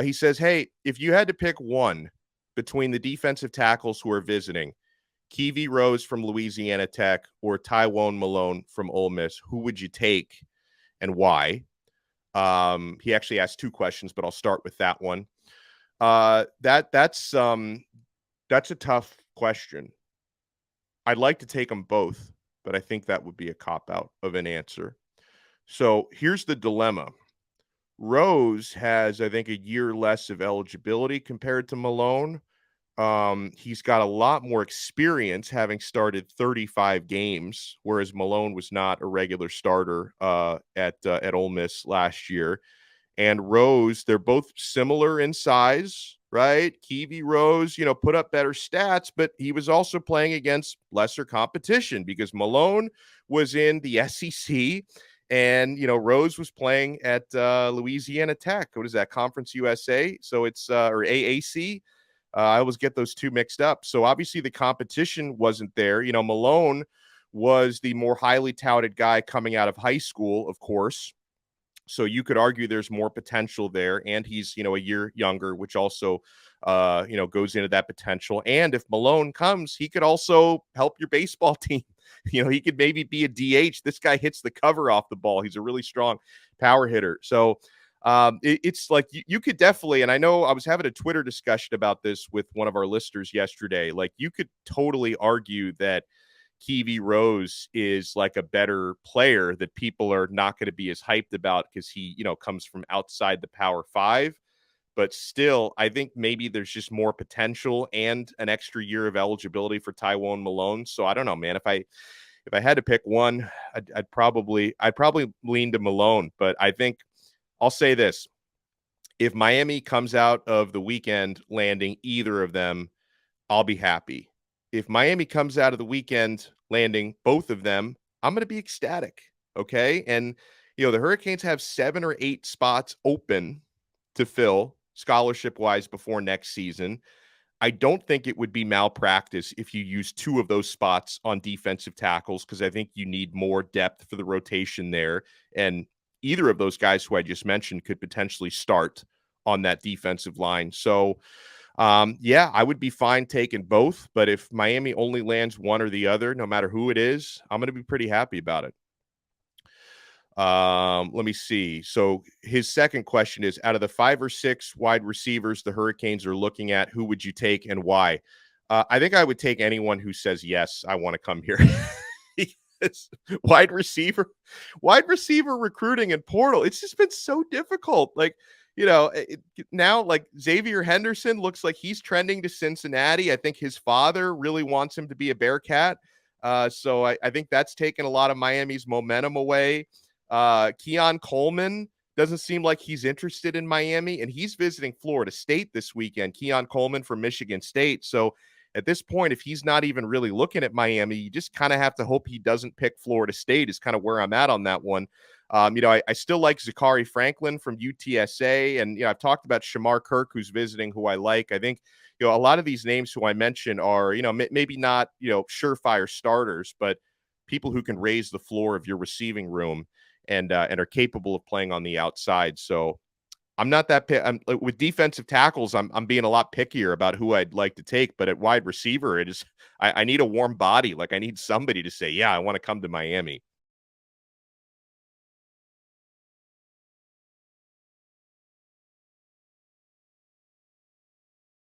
He says, hey, if you had to pick one between the defensive tackles who are visiting, Keivie Rose from Louisiana Tech or Tywone Malone from Ole Miss, who would you take and why? He actually asked two questions, but I'll start with that one. That's a tough question. I'd like to take them both, but I think that would be a cop-out of an answer. So here's the dilemma. Rose has, I think, a year less of eligibility compared to Malone. He's got a lot more experience, having started 35 games, whereas Malone was not a regular starter at Ole Miss last year. And Rose, they're both similar in size, right? Keivie Rose, put up better stats, but he was also playing against lesser competition because Malone was in the SEC and, Rose was playing at Louisiana Tech. What is that, Conference USA? So it's, or AAC. I always get those two mixed up. So obviously the competition wasn't there. Malone was the more highly touted guy coming out of high school, of course. So you could argue there's more potential there, and he's, a year younger, which also, goes into that potential. And if Malone comes, he could also help your baseball team. He could maybe be a DH. This guy hits the cover off the ball. He's a really strong power hitter. So it's like you could definitely, and I know I was having a Twitter discussion about this with one of our listeners yesterday. Like you could totally argue that Keivie Rose is like a better player that people are not going to be as hyped about because he, comes from outside the Power Five. But still, I think maybe there's just more potential and an extra year of eligibility for Tywone Malone. So I don't know, man. If I had to pick one, I'd probably lean to Malone. But I think I'll say this: if Miami comes out of the weekend landing either of them, I'll be happy. If Miami comes out of the weekend landing both of them, I'm going to be ecstatic. Okay. And, the Hurricanes have 7 or 8 spots open to fill scholarship wise before next season. I don't think it would be malpractice if you use 2 of those spots on defensive tackles, because I think you need more depth for the rotation there. And either of those guys who I just mentioned could potentially start on that defensive line. So, yeah, I would be fine taking both, but if Miami only lands one or the other, no matter who it is, I'm going to be pretty happy about it. Let me see. So his second question is, out of the 5 or 6 wide receivers the Hurricanes are looking at, who would you take and why? I think I would take anyone who says, yes, I want to come here. wide receiver recruiting and portal, it's just been so difficult. Like, now, like Xzavier Henderson looks like he's trending to Cincinnati. I think his father really wants him to be a Bearcat. So I think that's taken a lot of Miami's momentum away. Keon Coleman doesn't seem like he's interested in Miami, and he's visiting Florida State this weekend. Keon Coleman from Michigan State. So at this point, if he's not even really looking at Miami, you just kind of have to hope he doesn't pick Florida State is kind of where I'm at on that one. I still like Zakhari Franklin from UTSA. And, I've talked about Shemar Kirk, who's visiting, who I like. I think, a lot of these names who I mentioned are, maybe not, surefire starters, but people who can raise the floor of your receiving room and are capable of playing on the outside. So I'm not that with defensive tackles. I'm being a lot pickier about who I'd like to take, but at wide receiver, I need a warm body. Like I need somebody to say, yeah, I want to come to Miami.